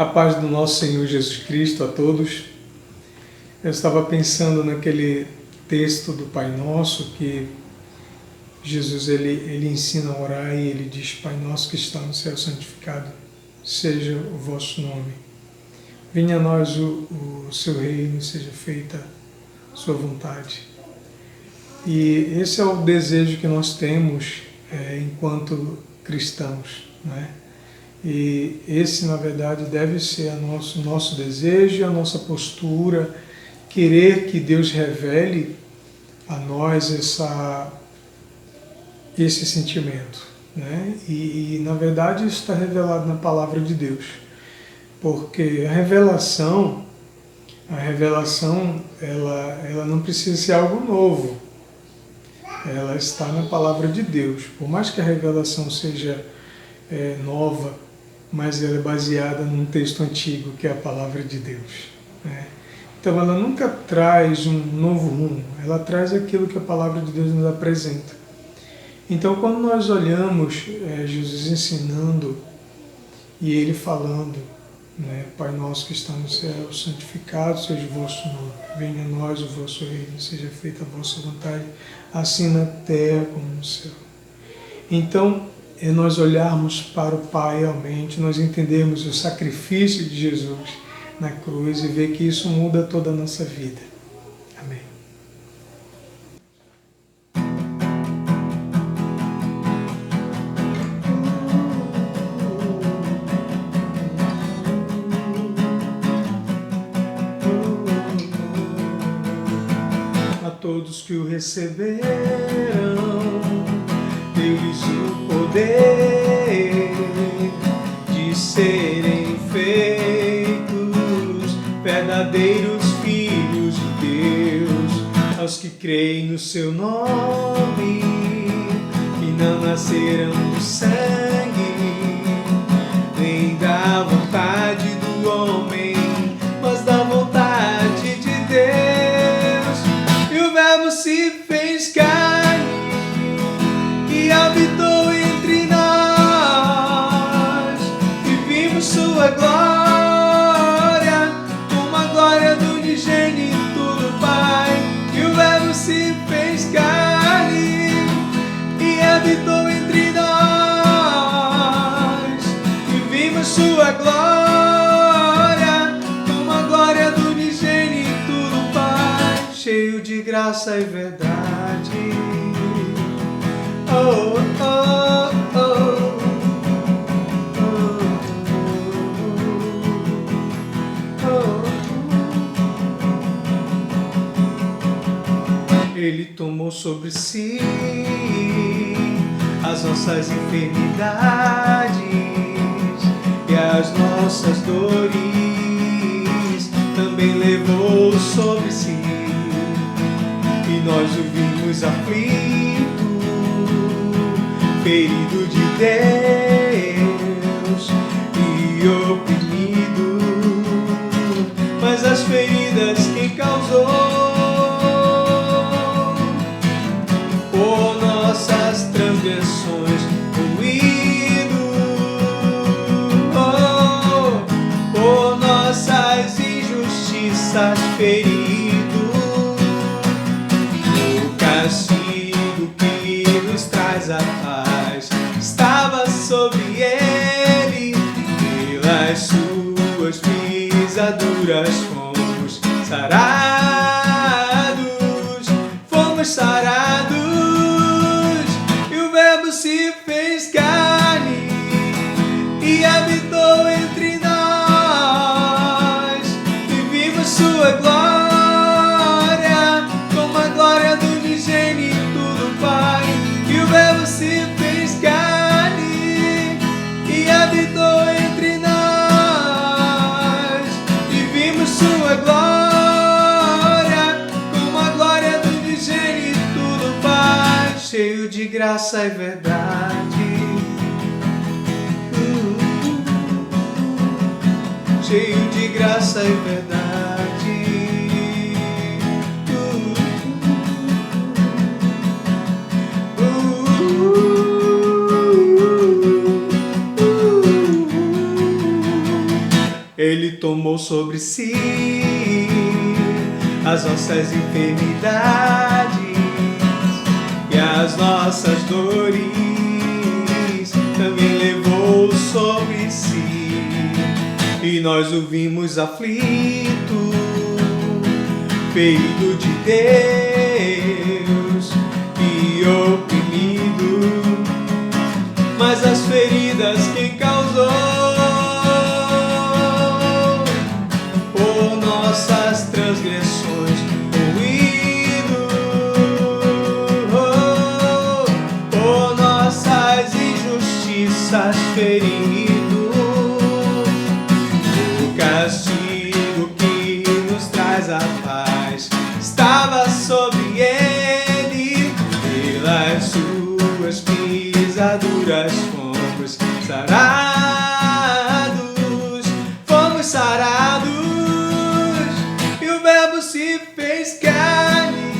A paz do nosso Senhor Jesus Cristo a todos. Eu estava pensando naquele texto do Pai Nosso que Jesus ele ensina a orar e ele diz: Pai Nosso que está no céu, santificado seja o vosso nome. Venha a nós o seu reino, seja feita a sua vontade. E esse é o desejo que nós temos enquanto cristãos, né? E esse, na verdade, deve ser o nosso desejo, a nossa postura, querer que Deus revele a nós esse sentimento, né? E na verdade, isso está revelado na palavra de Deus. Porque a revelação ela não precisa ser algo novo. Ela está na palavra de Deus. Por mais que a revelação seja nova, mas ela é baseada num texto antigo, que é a palavra de Deus, né? Então ela nunca traz um novo rumo, ela traz aquilo que a palavra de Deus nos apresenta. Então quando nós olhamos Jesus ensinando e ele falando, né, Pai Nosso que está no céu, santificado seja o vosso nome, venha a nós o vosso reino, seja feita a vossa vontade, assim na terra como no céu. Então, nós olharmos para o Pai realmente, nós entendermos o sacrifício de Jesus na cruz e ver que isso muda toda a nossa vida. Amém. A todos que o receberam, deu-lhes o poder de serem feitos verdadeiros filhos de Deus, aos que creem no seu nome, que não nasceram do sangue, nem da vontade do homem, mas da vontade de Deus. E o Verbo se fez carne e habitou entre nós, e vimos sua glória, como a glória do unigênito do Pai. E o Verbo se fez carne e habitou entre nós, e vimos sua glória, como a glória do unigênito do Pai, cheio de graça e verdade. Oh, oh, oh, oh, oh. Ele tomou sobre si as nossas enfermidades e as nossas dores, também levou sobre si, e nós o vimos aflito, ferido de Deus e oprimido, mas as feridas quem causou, por nossas transgressões moído, por nossas injustiças ferido. O castigo que nos traz a paz estava sobre ele, pelas suas pisaduras fomos sarados, fomos sarados. E o Verbo se fez carne e habitou entre nós, e vimos sua glória, como a glória do unigênito do Pai. E o Verbo se fez carne e habitou entre nós, e vimos sua glória, como a glória do unigênito do Pai, cheio de graça e verdade. Cheio de graça e verdade. tomou sobre si as nossas enfermidades e as nossas dores também levou sobre si. E nós o vimos aflito, ferido de Deus e oprimido, mas as feridas quem causou? Por nossas transgressões moído, por nossas injustiças ferido. O castigo que nos traz a paz estava sobre ele, pelas suas pisaduras fomos sarados, fomos sarados. E o Verbo se fez carne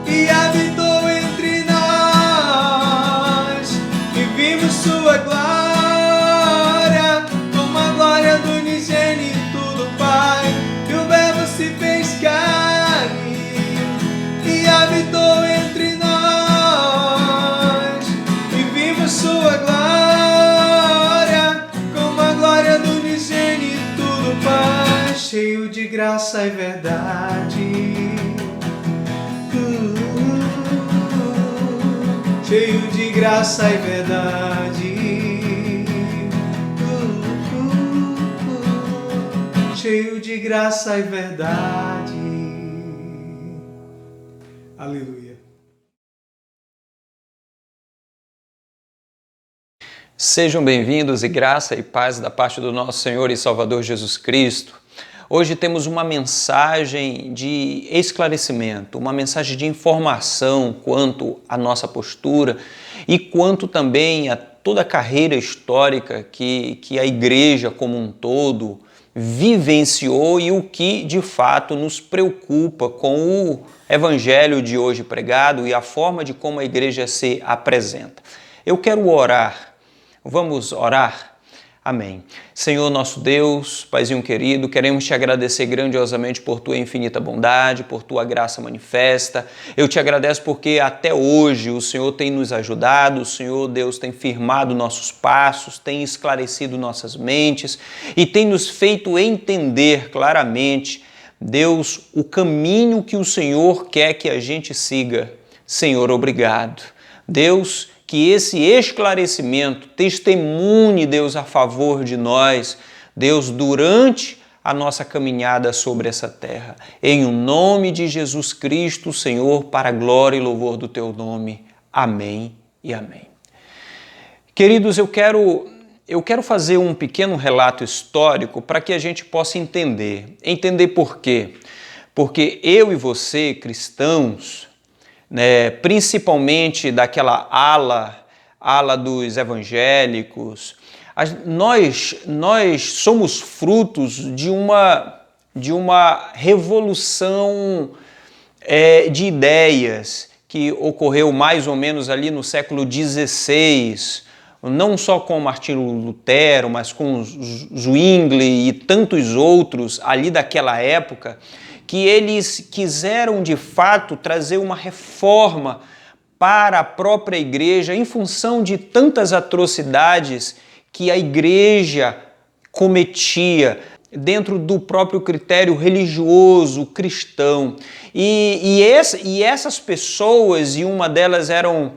e habitou entre nós, e vimos sua glória, como a glória do unigênito do Pai. E o Verbo se fez carne e habitou entre nós, e vimos sua glória, como a glória do unigênito do Pai, cheio de graça e verdade. Cheio de graça e verdade. Cheio de graça e verdade. Aleluia. Sejam bem-vindos e graça e paz da parte do nosso Senhor e Salvador Jesus Cristo. Hoje temos uma mensagem de esclarecimento, uma mensagem de informação quanto à nossa postura e quanto também a toda a carreira histórica que a igreja como um todo vivenciou e o que de fato nos preocupa com o evangelho de hoje pregado e a forma de como a igreja se apresenta. Eu quero orar. Vamos orar? Amém. Senhor nosso Deus, Paizinho querido, queremos te agradecer grandiosamente por tua infinita bondade, por tua graça manifesta. Eu te agradeço porque até hoje o Senhor tem nos ajudado, o Senhor Deus tem firmado nossos passos, tem esclarecido nossas mentes e tem nos feito entender claramente, Deus, o caminho que o Senhor quer que a gente siga. Senhor, obrigado. Deus, que esse esclarecimento testemunhe, Deus, a favor de nós, Deus, durante a nossa caminhada sobre essa terra. Em o nome de Jesus Cristo, Senhor, para a glória e louvor do teu nome. Amém e amém. Queridos, eu quero fazer um pequeno relato histórico para que a gente possa entender. Entender por quê? Porque eu e você, cristãos, principalmente daquela ala dos evangélicos, nós somos frutos de uma revolução de ideias que ocorreu mais ou menos ali no século XVI, não só com Martinho Lutero, mas com Zwingli e tantos outros ali daquela época, que eles quiseram de fato trazer uma reforma para a própria igreja em função de tantas atrocidades que a igreja cometia dentro do próprio critério religioso cristão. E essas pessoas, e uma delas eram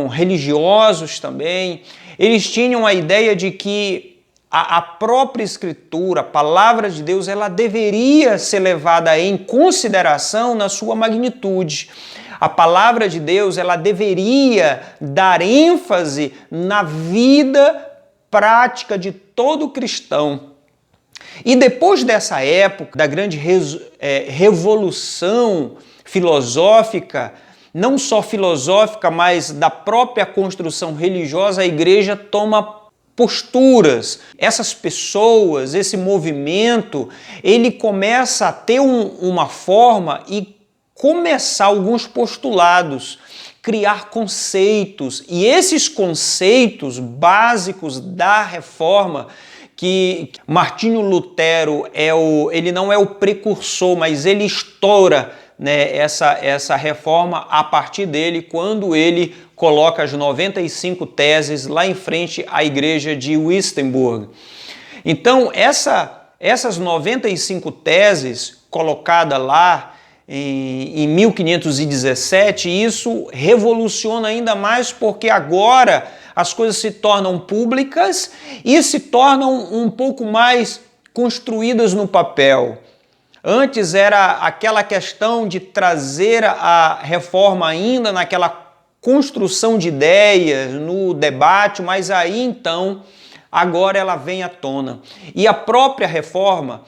religiosos também, eles tinham a ideia de que a própria Escritura, a Palavra de Deus, ela deveria ser levada em consideração na sua magnitude. A Palavra de Deus, ela deveria dar ênfase na vida prática de todo cristão. E depois dessa época, da grande revolução filosófica, não só filosófica, mas da própria construção religiosa, a igreja toma posturas. Essas pessoas, esse movimento, ele começa a ter uma forma e começar alguns postulados, criar conceitos. E esses conceitos básicos da reforma que Martinho Lutero ele não é o precursor, mas ele estoura, né, essa reforma a partir dele, quando ele coloca as 95 teses lá em frente à igreja de Wittenberg. Então, essas 95 teses colocadas lá em 1517, isso revoluciona ainda mais, porque agora as coisas se tornam públicas e se tornam um pouco mais construídas no papel. Antes era aquela questão de trazer a reforma ainda naquela construção de ideias, no debate, mas aí então, agora ela vem à tona. E a própria reforma,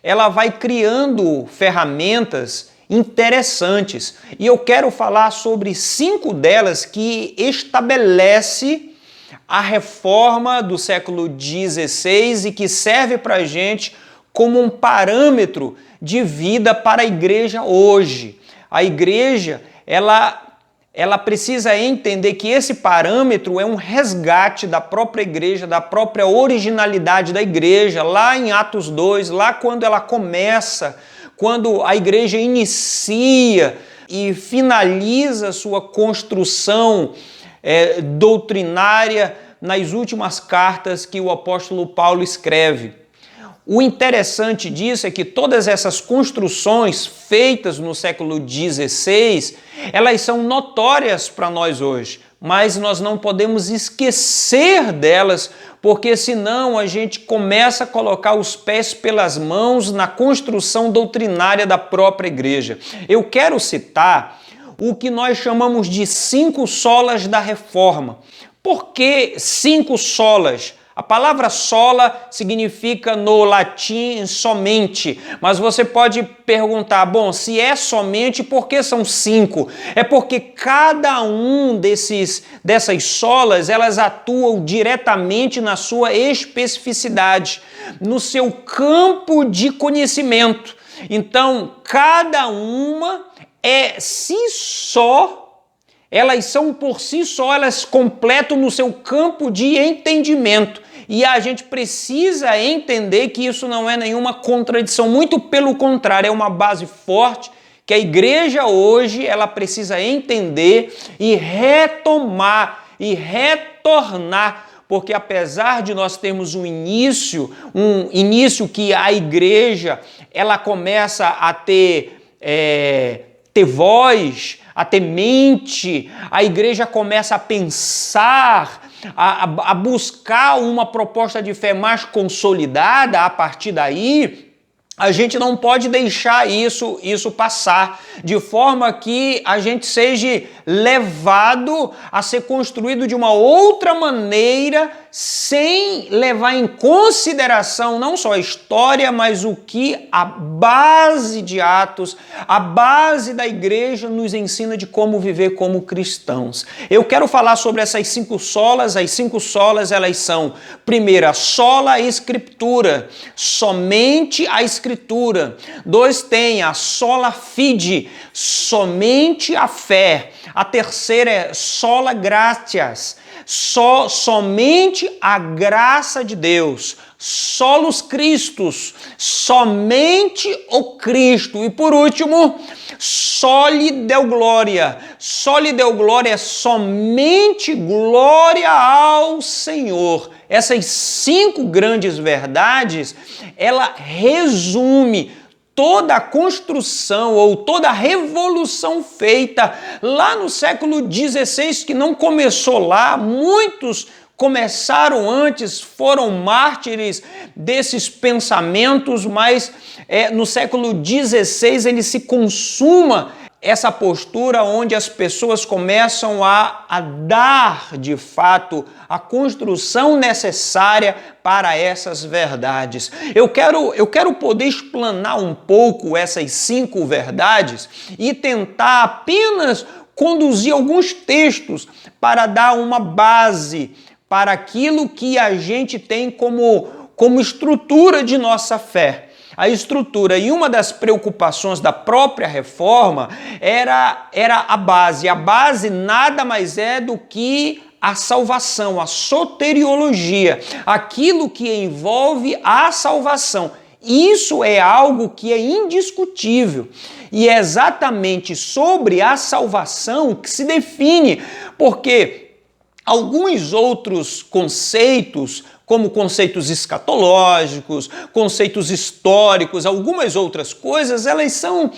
ela vai criando ferramentas interessantes. E eu quero falar sobre 5 delas que estabelece a reforma do século XVI e que serve para a gente como um parâmetro de vida para a igreja hoje. A igreja, ela precisa entender que esse parâmetro é um resgate da própria igreja, da própria originalidade da igreja, lá em Atos 2, lá quando ela começa, quando a igreja inicia e finaliza sua construção doutrinária nas últimas cartas que o apóstolo Paulo escreve. O interessante disso é que todas essas construções feitas no século XVI, elas são notórias para nós hoje, mas nós não podemos esquecer delas, porque senão a gente começa a colocar os pés pelas mãos na construção doutrinária da própria igreja. Eu quero citar o que nós chamamos de 5 solas da reforma. Por que 5 solas? A palavra sola significa no latim somente, mas você pode perguntar, bom, se é somente, por que são 5? É porque cada um dessas solas, elas atuam diretamente na sua especificidade, no seu campo de conhecimento. Então, cada uma elas são por si só, elas completam no seu campo de entendimento. E a gente precisa entender que isso não é nenhuma contradição, muito pelo contrário, é uma base forte que a igreja hoje ela precisa entender e retomar e retornar, porque apesar de nós termos um início que a igreja ela começa a ter voz, a ter mente, a igreja começa a pensar, a buscar uma proposta de fé mais consolidada. A partir daí, a gente não pode deixar isso passar, de forma que a gente seja levado a ser construído de uma outra maneira, sem levar em consideração não só a história, mas o que a base de Atos, a base da igreja nos ensina de como viver como cristãos. Eu quero falar sobre essas 5 solas. As 5 solas, elas são, primeira, sola escritura, somente a escritura. 2, tem a sola fide, somente a fé. A terceira é sola gratias, somente a graça de Deus. Solus Christus, somente o Cristo. E por último, soli Deo gloria. Soli Deo gloria é somente glória ao Senhor. Essas 5 grandes verdades, ela resume toda a construção ou toda a revolução feita lá no século XVI, que não começou lá, muitos começaram antes, foram mártires desses pensamentos, mas no século XVI ele se consuma essa postura onde as pessoas começam a dar, de fato, a construção necessária para essas verdades. Eu quero poder explanar um pouco essas 5 verdades e tentar apenas conduzir alguns textos para dar uma base para aquilo que a gente tem como estrutura de nossa fé. A estrutura, e uma das preocupações da própria reforma era a base. A base nada mais é do que a salvação, a soteriologia, aquilo que envolve a salvação. Isso é algo que é indiscutível e é exatamente sobre a salvação que se define, porque alguns outros conceitos, como conceitos escatológicos, conceitos históricos, algumas outras coisas, elas são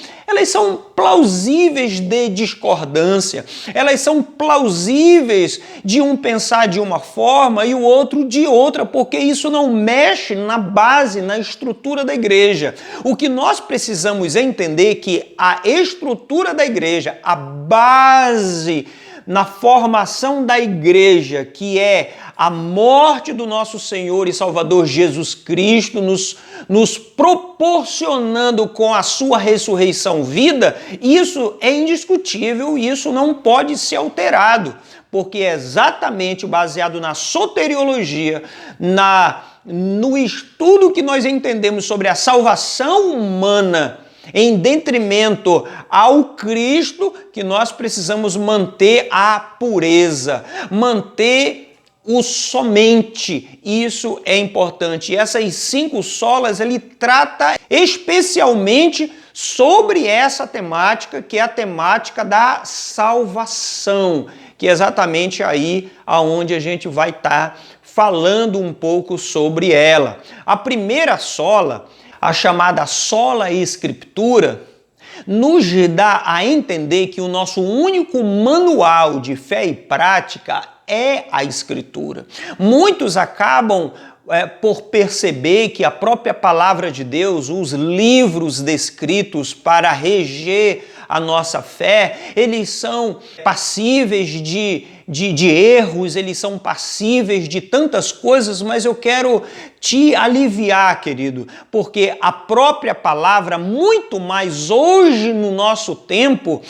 plausíveis de discordância, elas são plausíveis de um pensar de uma forma e o outro de outra, porque isso não mexe na base, na estrutura da igreja. O que nós precisamos entender é que a estrutura da igreja, a base na formação da igreja, que é a morte do nosso Senhor e Salvador Jesus Cristo, nos proporcionando com a sua ressurreição vida, isso é indiscutível e isso não pode ser alterado, porque é exatamente baseado na soteriologia, no estudo que nós entendemos sobre a salvação humana, em detrimento ao Cristo, que nós precisamos manter a pureza, manter o somente. Isso é importante. E essas 5 solas, ele trata especialmente sobre essa temática, que é a temática da salvação, que é exatamente aí aonde a gente vai estar falando um pouco sobre ela. A primeira sola, a chamada sola escritura, nos dá a entender que o nosso único manual de fé e prática é a Escritura. Muitos acabam por perceber que a própria palavra de Deus, os livros descritos para reger a nossa fé, eles são passíveis de erros, eles são passíveis de tantas coisas, mas eu quero te aliviar, querido, porque a própria palavra, muito mais hoje no nosso tempo,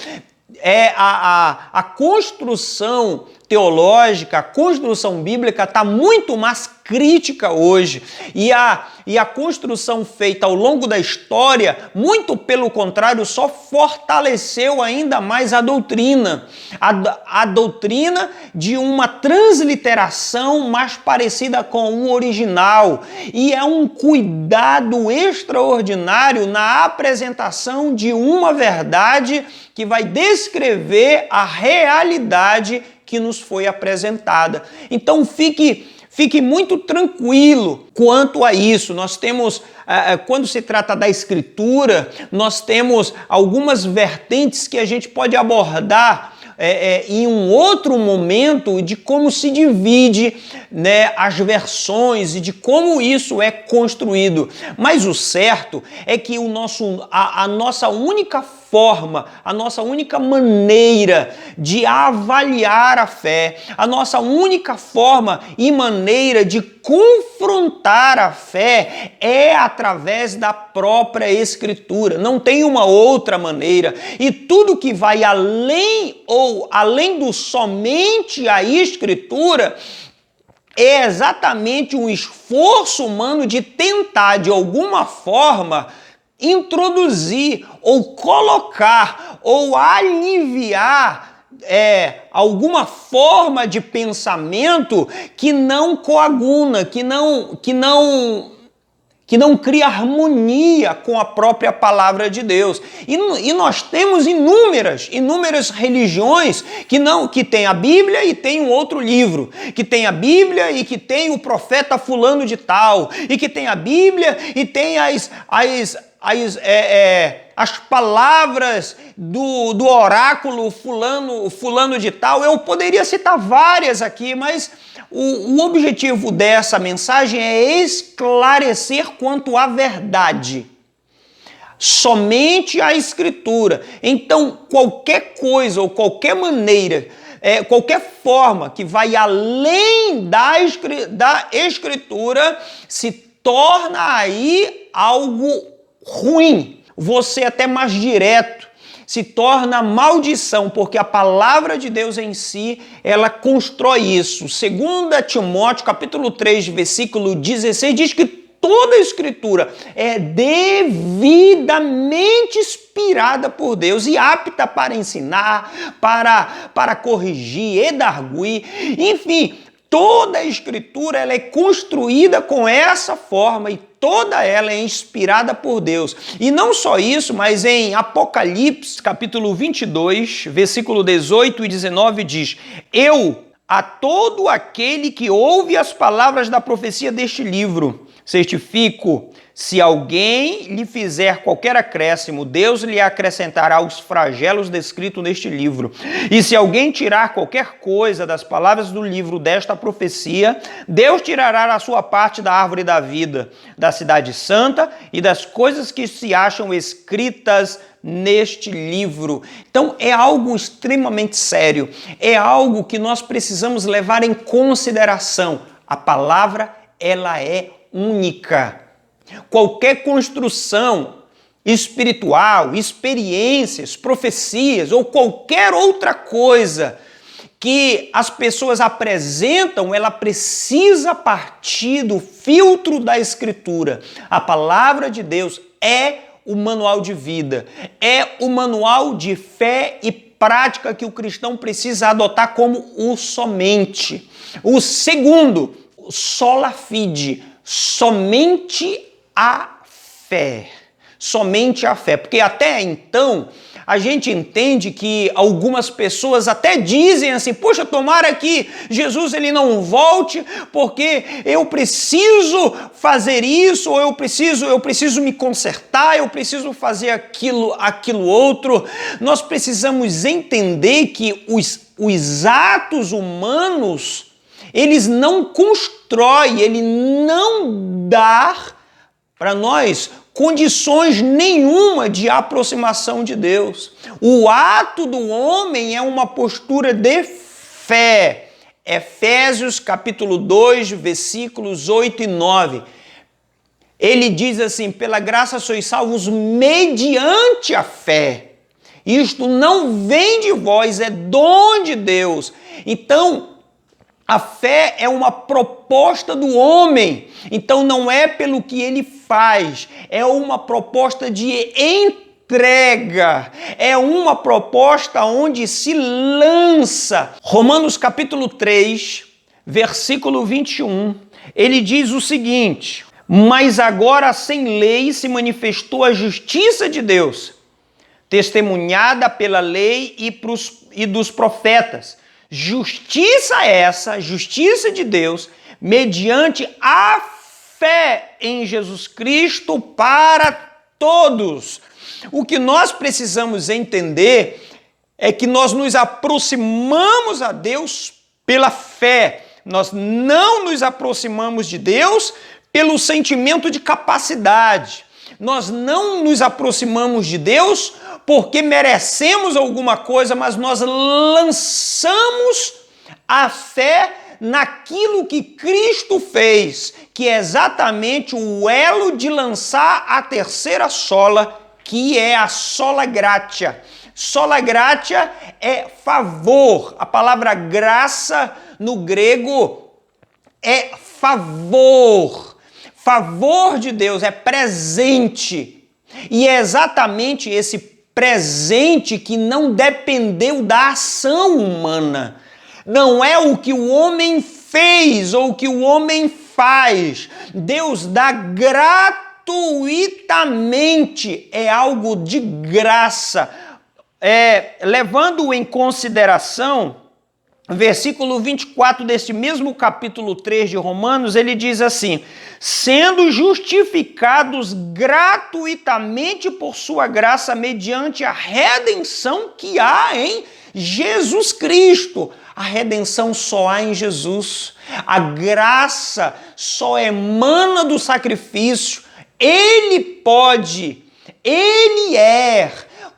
é a construção teológica, a construção bíblica está muito mais crítica hoje. E a construção feita ao longo da história, muito pelo contrário, só fortaleceu ainda mais a doutrina. A doutrina de uma transliteração mais parecida com o original. E é um cuidado extraordinário na apresentação de uma verdade que vai descrever a realidade que nos foi apresentada. Então fique muito tranquilo quanto a isso. Nós temos, quando se trata da Escritura, nós temos algumas vertentes que a gente pode abordar em um outro momento de como se divide, né, as versões e de como isso é construído. Mas o certo é que a nossa única forma, a nossa única maneira de avaliar a fé, a nossa única forma e maneira de confrontar a fé é através da própria Escritura. Não tem uma outra maneira. E tudo que vai além do somente a Escritura é exatamente um esforço humano de tentar, de alguma forma, introduzir ou colocar ou aliviar alguma forma de pensamento que não coaguna, que não cria harmonia com a própria palavra de Deus. E nós temos inúmeras religiões que tem a Bíblia e tem um outro livro, que tem a Bíblia e que tem o profeta fulano de tal, e que tem a Bíblia e tem as palavras do oráculo fulano de tal. Eu poderia citar várias aqui, mas o objetivo dessa mensagem é esclarecer quanto à verdade. Somente a Escritura. Então, qualquer coisa ou qualquer maneira, qualquer forma que vai além da Escritura se torna aí algo ruim. Você até mais direto, se torna maldição, porque a palavra de Deus em si, ela constrói isso. 2 Timóteo, capítulo 3, versículo 16, diz que toda a Escritura é devidamente inspirada por Deus e apta para ensinar, para corrigir, redarguir, enfim, toda a Escritura ela é construída com essa forma e toda ela é inspirada por Deus. E não só isso, mas em Apocalipse, capítulo 22, versículo 18 e 19 diz: Eu, a todo aquele que ouve as palavras da profecia deste livro, certifico, se alguém lhe fizer qualquer acréscimo, Deus lhe acrescentará os flagelos descritos neste livro. E se alguém tirar qualquer coisa das palavras do livro desta profecia, Deus tirará a sua parte da árvore da vida, da cidade santa e das coisas que se acham escritas neste livro. Então é algo extremamente sério, é algo que nós precisamos levar em consideração. A palavra, ela é única. Qualquer construção espiritual, experiências, profecias ou qualquer outra coisa que as pessoas apresentam, ela precisa partir do filtro da Escritura. A palavra de Deus é o manual de vida, é o manual de fé e prática que o cristão precisa adotar como o somente. O segundo, sola fide, somente a fé. Somente a fé. Porque até então, a gente entende que algumas pessoas até dizem assim: poxa, tomara que Jesus ele não volte, porque eu preciso fazer isso, ou eu preciso me consertar, eu preciso fazer aquilo outro. Nós precisamos entender que os atos humanos, eles não constroem, ele não dá para nós condições nenhuma de aproximação de Deus. O ato do homem é uma postura de fé. Efésios capítulo 2, versículos 8 e 9. Ele diz assim: pela graça sois salvos mediante a fé. Isto não vem de vós, é dom de Deus. Então, a fé é uma proposta do homem, então não é pelo que ele faz, é uma proposta de entrega, é uma proposta onde se lança. Romanos capítulo 3, versículo 21, ele diz o seguinte: mas agora sem lei se manifestou a justiça de Deus, testemunhada pela lei e dos profetas. Justiça essa, justiça de Deus, mediante a fé em Jesus Cristo para todos. O que nós precisamos entender é que nós nos aproximamos a Deus pela fé. Nós não nos aproximamos de Deus pelo sentimento de capacidade. Nós não nos aproximamos de Deus porque merecemos alguma coisa, mas nós lançamos a fé naquilo que Cristo fez, que é exatamente o elo de lançar a terceira sola, que é a sola gratia. Sola gratia é favor. A palavra graça no grego é favor. Favor de Deus é presente. E é exatamente esse presente que não dependeu da ação humana. Não é o que o homem fez ou o que o homem faz. Deus dá gratuitamente, é algo de graça. Levando em consideração, versículo 24 deste mesmo capítulo 3 de Romanos, ele diz assim: sendo justificados gratuitamente por sua graça mediante a redenção que há em Jesus Cristo. A redenção só há em Jesus. A graça só emana do sacrifício. Ele pode, ele é.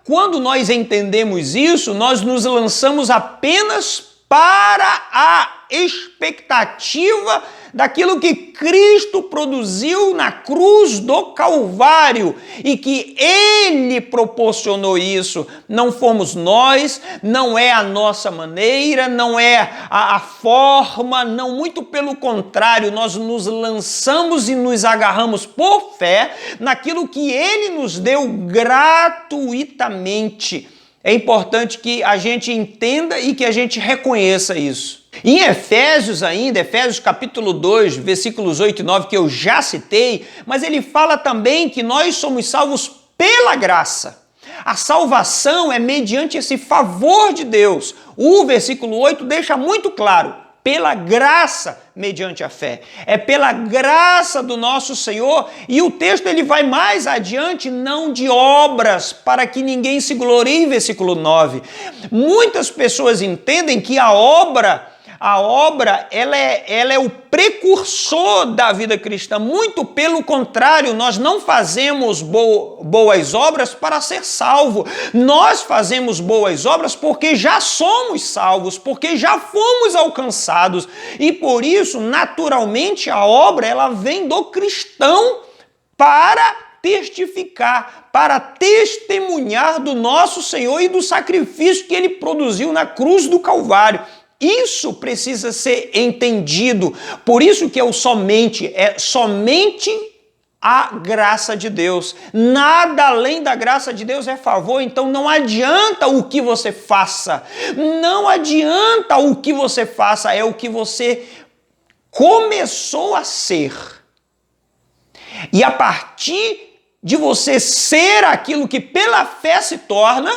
Quando nós entendemos isso, nós nos lançamos apenas para a expectativa daquilo que Cristo produziu na cruz do Calvário e que Ele proporcionou isso. Não fomos nós, não é a nossa maneira, não é a forma, não, muito pelo contrário, nós nos lançamos e nos agarramos por fé naquilo que Ele nos deu gratuitamente. É importante que a gente entenda e que a gente reconheça isso. Em Efésios ainda, Efésios capítulo 2, versículos 8 e 9, que eu já citei, mas ele fala também que nós somos salvos pela graça. A salvação é mediante esse favor de Deus. O versículo 8 deixa muito claro, pela graça mediante a fé. É pela graça do nosso Senhor, e o texto ele vai mais adiante, não de obras, para que ninguém se glorie, versículo 9. Muitas pessoas entendem que a obra ela é o precursor da vida cristã. Muito pelo contrário, nós não fazemos boas obras para ser salvo. Nós fazemos boas obras porque já somos salvos, porque já fomos alcançados. E por isso, naturalmente, a obra ela vem do cristão para testificar, para testemunhar do nosso Senhor e do sacrifício que Ele produziu na cruz do Calvário. Isso precisa ser entendido. Por isso que é somente a graça de Deus. Nada além da graça de Deus é favor, então não adianta o que você faça. Não adianta o que você faça, é o que você começou a ser. E a partir de você ser aquilo que pela fé se torna,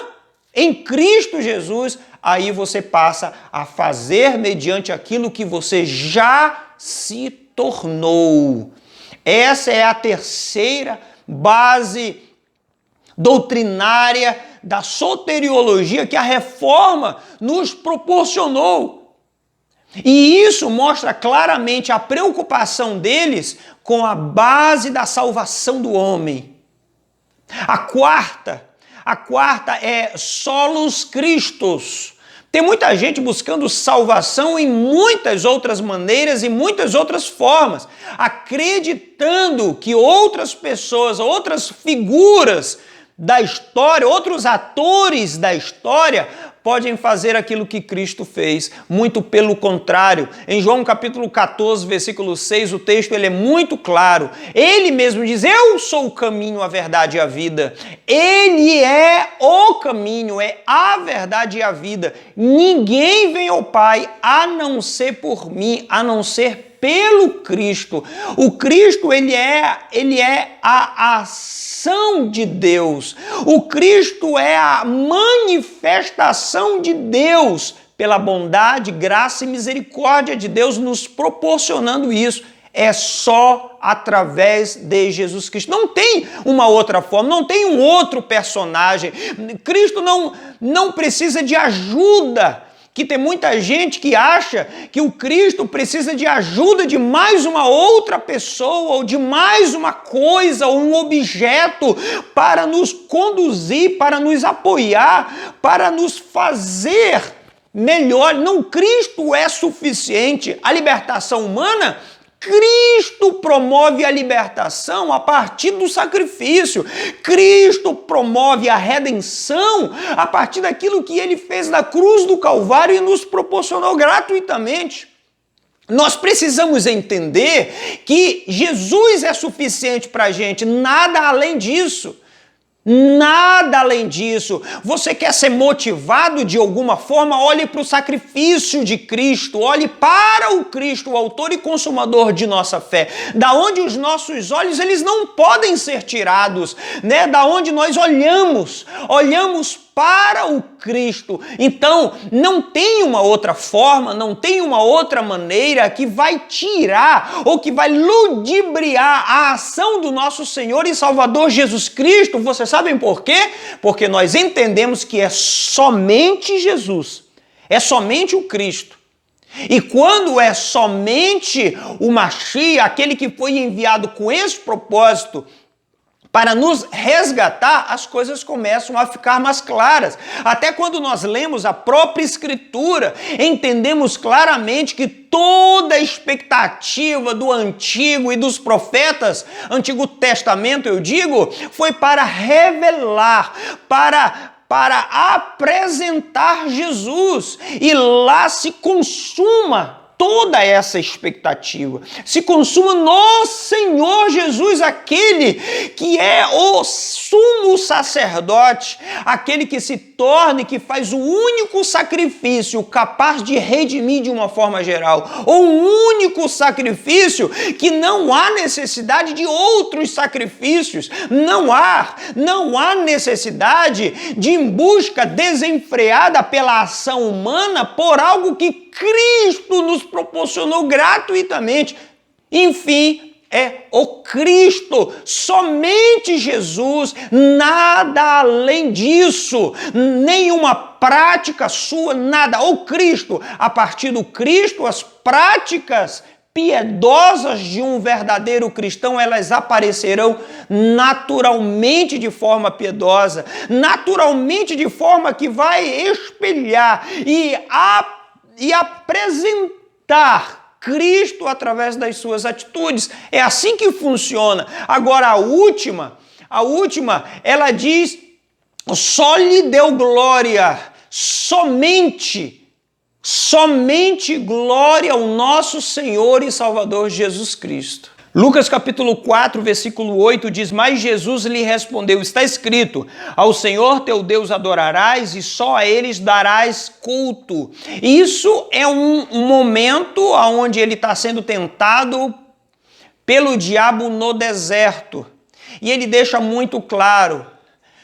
em Cristo Jesus, aí você passa a fazer mediante aquilo que você já se tornou. Essa é a terceira base doutrinária da soteriologia que a Reforma nos proporcionou. E isso mostra claramente a preocupação deles com a base da salvação do homem. A quarta é solos Christus. Tem muita gente buscando salvação em muitas outras maneiras e muitas outras formas, acreditando que outras pessoas, outras figuras da história, outros atores da história podem fazer aquilo que Cristo fez. Muito pelo contrário. Em João capítulo 14, versículo 6, o texto ele é muito claro. Ele mesmo diz, eu sou o caminho, a verdade e a vida. Ele é o caminho, é a verdade e a vida. Ninguém vem ao Pai a não ser por mim, a não ser pelo Cristo. O Cristo, ele é a ação de Deus. O Cristo é a manifestação de Deus pela bondade, graça e misericórdia de Deus nos proporcionando isso. É só através de Jesus Cristo. Não tem uma outra forma, não tem um outro personagem. Cristo não precisa de ajuda. Que tem muita gente que acha que o Cristo precisa de ajuda de mais uma outra pessoa ou de mais uma coisa ou um objeto para nos conduzir, para nos apoiar, para nos fazer melhor. Não, Cristo é suficiente. A libertação humana, Cristo promove a libertação a partir do sacrifício. Cristo promove a redenção a partir daquilo que Ele fez na cruz do Calvário e nos proporcionou gratuitamente. Nós precisamos entender que Jesus é suficiente para a gente, nada além disso. Nada além disso. Você quer ser motivado de alguma forma? Olhe para o sacrifício de Cristo, olhe para o Cristo, o autor e consumador de nossa fé. Da onde os nossos olhos, eles não podem ser tirados, né? Da onde nós olhamos para o Cristo. Então, não tem uma outra forma, não tem uma outra maneira que vai tirar ou que vai ludibriar a ação do nosso Senhor e Salvador Jesus Cristo. Vocês sabem por quê? Porque nós entendemos que é somente Jesus, é somente o Cristo. E quando é somente o Mashiach, aquele que foi enviado com esse propósito, para nos resgatar, as coisas começam a ficar mais claras. Até quando nós lemos a própria Escritura, entendemos claramente que toda a expectativa do Antigo e dos profetas, Antigo Testamento eu digo, foi para revelar, para apresentar Jesus. E lá se consuma toda essa expectativa, se consuma no Senhor Jesus, aquele que é o sumo sacerdote, aquele que se torna e que faz o único sacrifício capaz de redimir de uma forma geral, ou o único sacrifício que não há necessidade de outros sacrifícios, não há necessidade de busca desenfreada pela ação humana por algo que Cristo nos proporcionou gratuitamente. Enfim, é o Cristo, somente Jesus, nada além disso, nenhuma prática sua, nada. O Cristo, a partir do Cristo, as práticas piedosas de um verdadeiro cristão, elas aparecerão naturalmente de forma piedosa, naturalmente de forma que vai espelhar e apresentar Cristo através das suas atitudes. É assim que funciona. Agora a última, ela diz, só lhe deu glória, somente glória ao nosso Senhor e Salvador Jesus Cristo. Lucas capítulo 4, versículo 8 diz, mas Jesus lhe respondeu, está escrito, ao Senhor teu Deus adorarás e só a eles darás culto. Isso é um momento onde ele está sendo tentado pelo diabo no deserto. E ele deixa muito claro,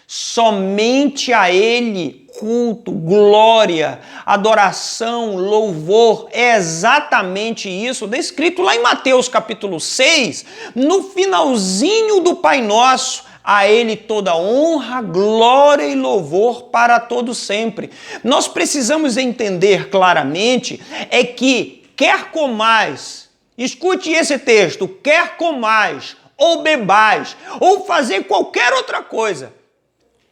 somente a ele culto, glória, adoração, louvor, é exatamente isso, descrito lá em Mateus capítulo 6, no finalzinho do Pai Nosso, a ele toda honra, glória e louvor para todo sempre. Nós precisamos entender claramente é que quer comais, escute esse texto, quer comais, ou bebais, ou fazer qualquer outra coisa,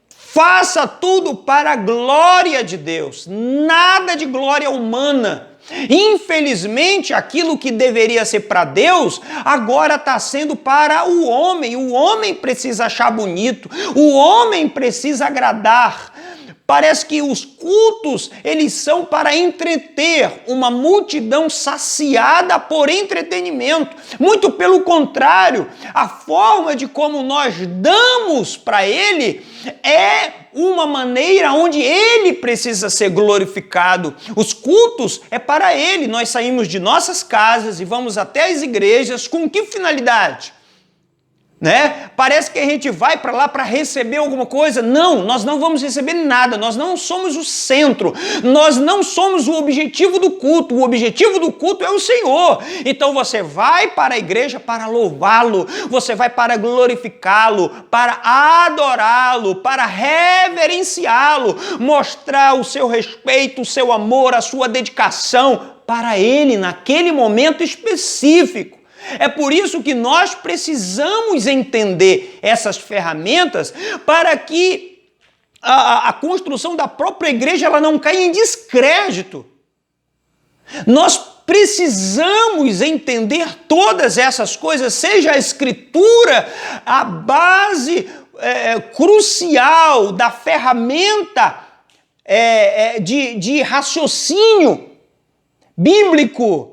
faça tudo para a glória de Deus, nada de glória humana. Infelizmente, aquilo que deveria ser para Deus, agora está sendo para o homem. O homem precisa achar bonito, o homem precisa agradar. Parece que os cultos, eles são para entreter uma multidão saciada por entretenimento. Muito pelo contrário, a forma de como nós damos para ele é uma maneira onde ele precisa ser glorificado. Os cultos é para ele. Nós saímos de nossas casas e vamos até as igrejas com que finalidade? Parece que a gente vai para lá para receber alguma coisa. Não, nós não vamos receber nada, nós não somos o centro, nós não somos o objetivo do culto. O objetivo do culto é o Senhor. Então você vai para a igreja para louvá-lo, você vai para glorificá-lo, para adorá-lo, para reverenciá-lo, mostrar o seu respeito, o seu amor, a sua dedicação para ele naquele momento específico. É por isso que nós precisamos entender essas ferramentas para que a construção da própria igreja ela não caia em descrédito. Nós precisamos entender todas essas coisas, seja a Escritura a base crucial da ferramenta de raciocínio bíblico,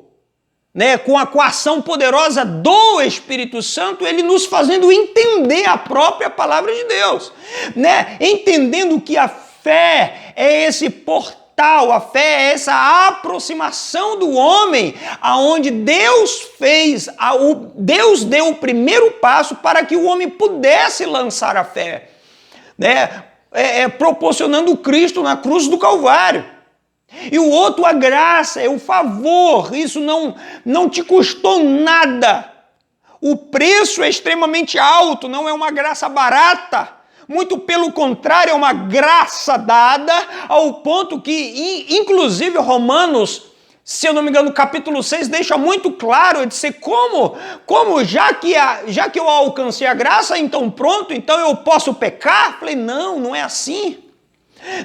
com a ação poderosa do Espírito Santo, ele nos fazendo entender a própria palavra de Deus, entendendo que a fé é esse portal, a fé é essa aproximação do homem, aonde Deus Deus deu o primeiro passo para que o homem pudesse lançar a fé, proporcionando Cristo na cruz do Calvário. E o outro, a graça, é o favor, isso não te custou nada. O preço é extremamente alto, não é uma graça barata. Muito pelo contrário, é uma graça dada ao ponto que, inclusive, Romanos Se eu não me engano, o capítulo 6 deixa muito claro, eu disse, como já que eu alcancei a graça, então pronto, então eu posso pecar? Falei, não é assim.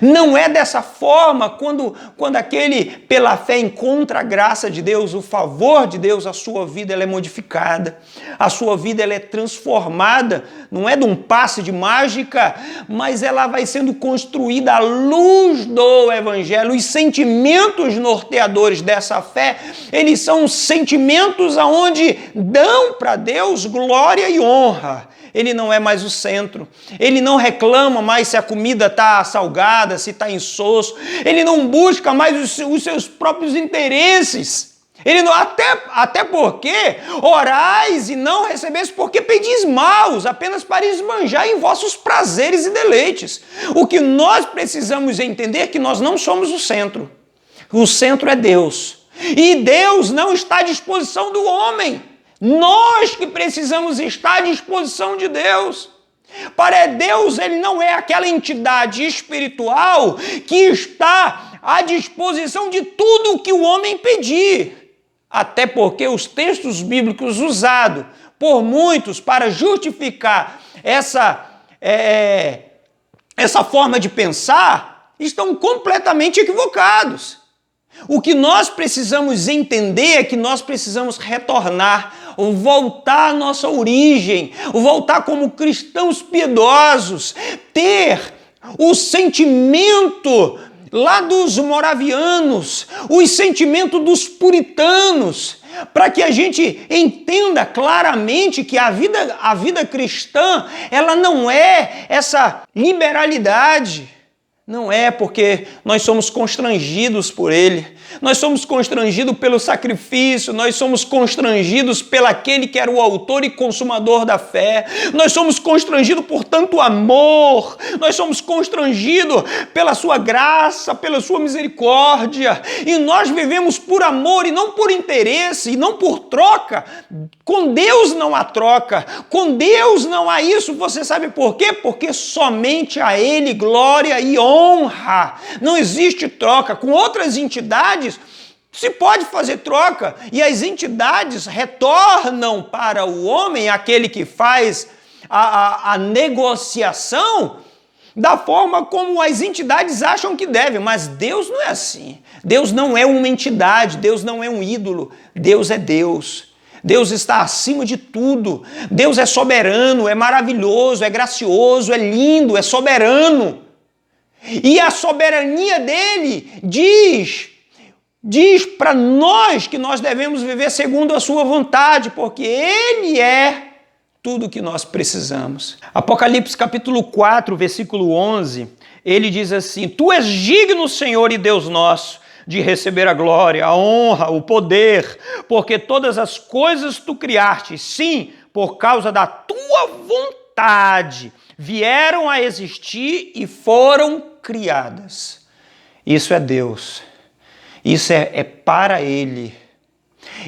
Não é dessa forma, quando aquele pela fé encontra a graça de Deus, o favor de Deus, a sua vida ela é modificada, a sua vida ela é transformada, não é de um passe de mágica, mas ela vai sendo construída à luz do Evangelho. Os sentimentos norteadores dessa fé, eles são sentimentos aonde dão para Deus glória e honra. Ele não é mais o centro. Ele não reclama mais se a comida está salgada, se está insosso. Ele não busca mais os seus próprios interesses. Ele não, até porque orais e não recebestes porque pedis maus, apenas para esbanjar em vossos prazeres e deleites. O que nós precisamos entender é que nós não somos o centro. O centro é Deus. E Deus não está à disposição do homem. Nós que precisamos estar à disposição de Deus. Para Deus, ele não é aquela entidade espiritual que está à disposição de tudo o que o homem pedir. Até porque os textos bíblicos usados por muitos para justificar essa forma de pensar estão completamente equivocados. O que nós precisamos entender é que nós precisamos retornar, voltar à nossa origem, voltar como cristãos piedosos, ter o sentimento lá dos moravianos, o sentimento dos puritanos, para que a gente entenda claramente que a vida cristã, ela não é essa liberalidade. Não é porque nós somos constrangidos por Ele, nós somos constrangidos pelo sacrifício, nós somos constrangidos pelaquele que era o autor e consumador da fé, nós somos constrangidos por tanto amor, nós somos constrangidos pela sua graça, pela sua misericórdia, e nós vivemos por amor e não por interesse, e não por troca. Com Deus não há troca, com Deus não há isso. Você sabe por quê? Porque somente a Ele glória e honra. Não existe troca. Com outras entidades se pode fazer troca, e as entidades retornam para o homem, aquele que faz a negociação, da forma como as entidades acham que devem, mas Deus não é assim. Deus não é uma entidade, Deus não é um ídolo, Deus é Deus. Deus está acima de tudo. Deus é soberano, é maravilhoso, é gracioso, é lindo, é soberano. E a soberania dele diz para nós que nós devemos viver segundo a sua vontade, porque ele é tudo o que nós precisamos. Apocalipse capítulo 4, versículo 11, ele diz assim: Tu és digno, Senhor e Deus nosso, de receber a glória, a honra, o poder, porque todas as coisas tu criaste, sim, por causa da tua vontade, vieram a existir e foram criadas. Isso é Deus. Isso é para Ele.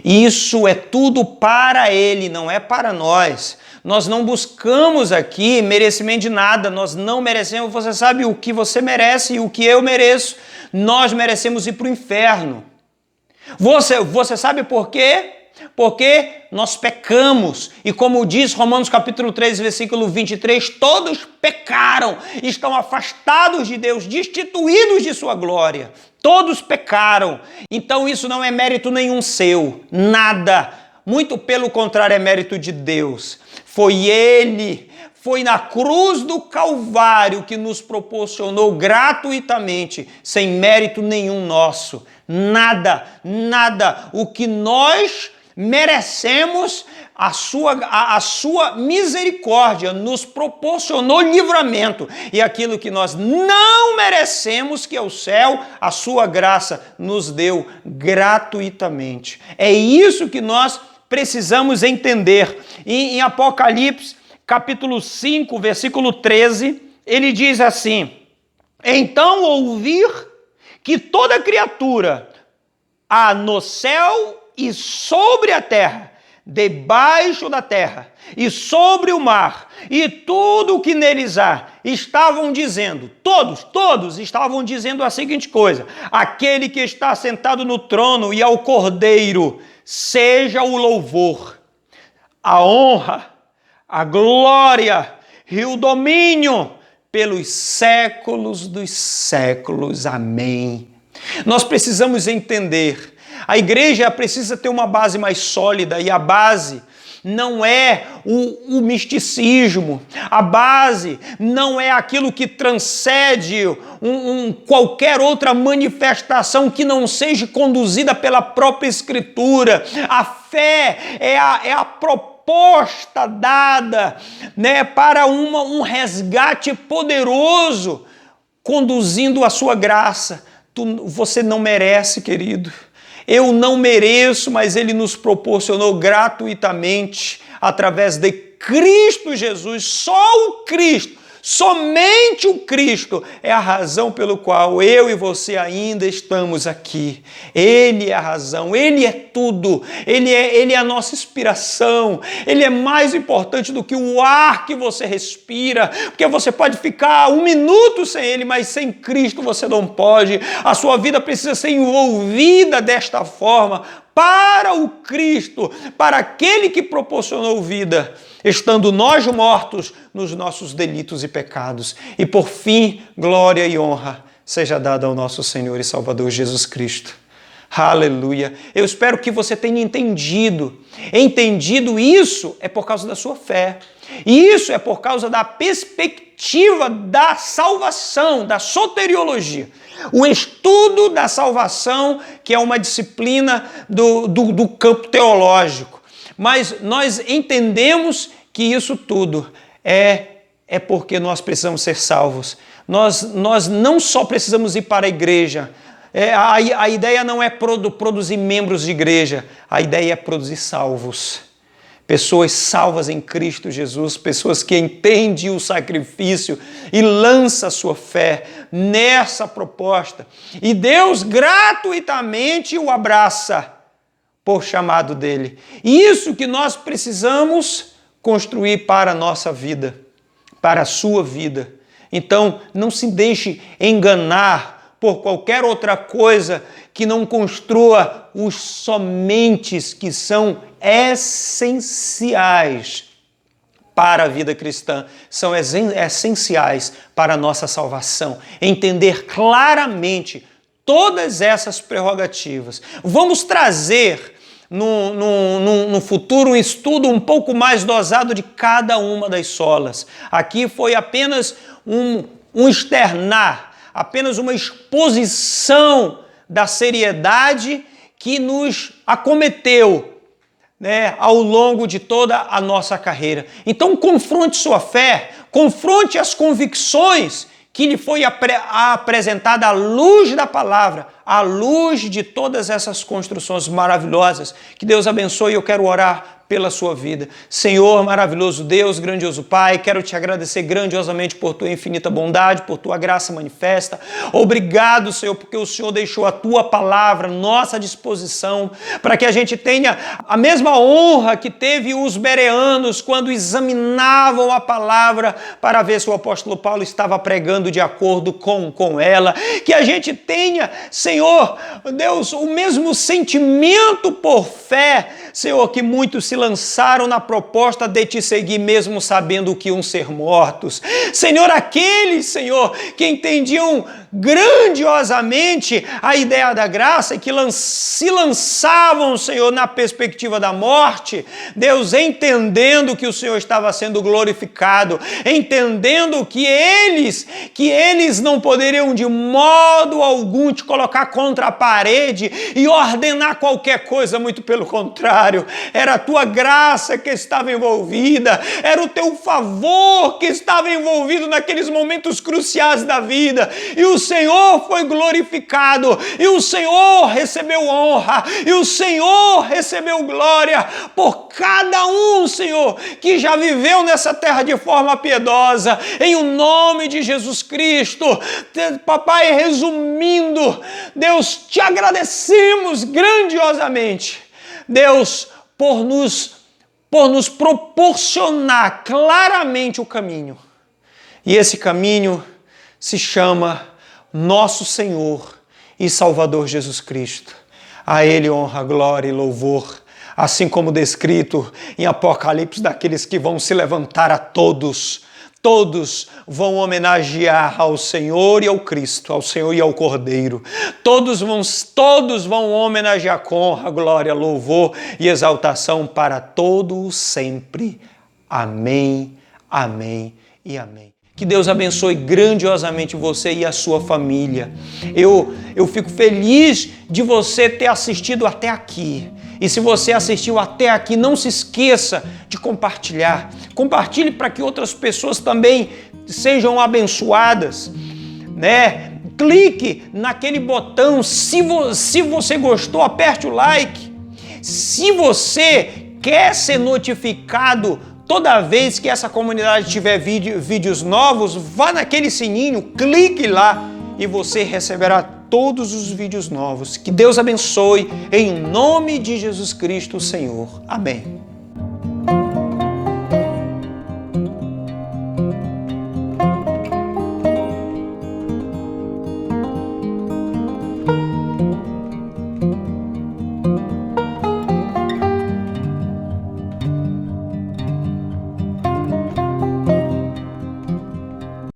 Isso é tudo para Ele, não é para nós. Nós não buscamos aqui merecimento de nada, nós não merecemos. Você sabe o que você merece e o que eu mereço? Nós merecemos ir para o inferno. Você sabe por quê? Porque nós pecamos, e como diz Romanos capítulo 3, versículo 23, todos pecaram, estão afastados de Deus, destituídos de sua glória, todos pecaram. Então isso não é mérito nenhum seu, nada, muito pelo contrário, é mérito de Deus. Foi Ele, foi na cruz do Calvário que nos proporcionou gratuitamente, sem mérito nenhum nosso, nada, o que nós merecemos, a sua misericórdia nos proporcionou livramento, e aquilo que nós não merecemos, que é o céu, a sua graça nos deu gratuitamente. É isso que nós precisamos entender. E em Apocalipse capítulo 5, versículo 13, ele diz assim: Então ouvir que toda criatura há no céu e sobre a terra, debaixo da terra e sobre o mar e tudo o que neles há, estavam dizendo, todos estavam dizendo a seguinte coisa: aquele que está sentado no trono e ao Cordeiro, seja o louvor, a honra, a glória e o domínio pelos séculos dos séculos. Amém. Nós precisamos entender, a igreja precisa ter uma base mais sólida, e a base não é o misticismo, a base não é aquilo que transcende qualquer outra manifestação que não seja conduzida pela própria Escritura. A fé é a proposta dada, né, para um resgate poderoso, conduzindo a sua graça. Você não merece, querido. Eu não mereço, mas Ele nos proporcionou gratuitamente, através de Cristo Jesus. Só o Cristo, somente o Cristo é a razão pelo qual eu e você ainda estamos aqui. Ele é a razão, Ele é tudo, Ele é a nossa inspiração, Ele é mais importante do que o ar que você respira, porque você pode ficar 1 minuto sem Ele, mas sem Cristo você não pode. A sua vida precisa ser envolvida desta forma, para o Cristo, para aquele que proporcionou vida, estando nós mortos nos nossos delitos e pecados. E por fim, glória e honra seja dada ao nosso Senhor e Salvador Jesus Cristo. Aleluia! Eu espero que você tenha entendido. Entendido isso é por causa da sua fé. E isso é por causa da perspectiva da salvação, da soteriologia. O estudo da salvação, que é uma disciplina do campo teológico. Mas nós entendemos que isso tudo é porque nós precisamos ser salvos. Nós não só precisamos ir para a igreja. A ideia não é produzir membros de igreja, a ideia é produzir salvos. Pessoas salvas em Cristo Jesus, pessoas que entendem o sacrifício e lançam a sua fé nessa proposta. E Deus gratuitamente o abraça por chamado dele. Isso que nós precisamos construir para a nossa vida, para a sua vida. Então, não se deixe enganar por qualquer outra coisa que não construa os somentes que são essenciais para a vida cristã, são essenciais para a nossa salvação. Entender claramente todas essas prerrogativas. Vamos trazer no futuro um estudo um pouco mais dosado de cada uma das solas. Aqui foi apenas um externar, apenas uma exposição da seriedade que nos acometeu, né, ao longo de toda a nossa carreira. Então confronte sua fé, confronte as convicções que lhe foi apresentada à luz da palavra, à luz de todas essas construções maravilhosas. Que Deus abençoe. Eu quero orar pela sua vida. Senhor, maravilhoso Deus, grandioso Pai, quero te agradecer grandiosamente por tua infinita bondade, por tua graça manifesta. Obrigado, Senhor, porque o Senhor deixou a tua palavra à nossa disposição, para que a gente tenha a mesma honra que teve os bereanos quando examinavam a palavra para ver se o apóstolo Paulo estava pregando de acordo com ela. Que a gente tenha, Senhor, Deus, o mesmo sentimento por fé, Senhor, que muitos se lançaram na proposta de te seguir, mesmo sabendo que iam ser mortos. Senhor, aqueles, Senhor, que entendiam grandiosamente a ideia da graça e que se lançavam, Senhor, na perspectiva da morte, Deus, entendendo que o Senhor estava sendo glorificado, entendendo que eles não poderiam de modo algum te colocar contra a parede e ordenar qualquer coisa, muito pelo contrário, era a tua graça que estava envolvida, era o teu favor que estava envolvido naqueles momentos cruciais da vida, e o Senhor foi glorificado, e o Senhor recebeu honra, e o Senhor recebeu glória por cada um, Senhor, que já viveu nessa terra de forma piedosa, em o nome de Jesus Cristo. Papai, resumindo, Deus, te agradecemos grandiosamente, Deus, por nos por nos proporcionar claramente o caminho. E esse caminho se chama nosso Senhor e Salvador Jesus Cristo. A Ele honra, glória e louvor, assim como descrito em Apocalipse, daqueles que vão se levantar a todos. Todos vão homenagear ao Senhor e ao Cristo, ao Senhor e ao Cordeiro. Todos vão homenagear com honra, glória, louvor e exaltação para todo sempre. Amém, amém e amém. Que Deus abençoe grandiosamente você e a sua família. Eu fico feliz de você ter assistido até aqui. E se você assistiu até aqui, não se esqueça de compartilhar. Compartilhe para que outras pessoas também sejam abençoadas, né? Clique naquele botão. Se você gostou, aperte o like. Se você quer ser notificado toda vez que essa comunidade tiver vídeos novos, vá naquele sininho, clique lá e você receberá todos os vídeos novos. Que Deus abençoe em nome de Jesus Cristo, o Senhor. Amém.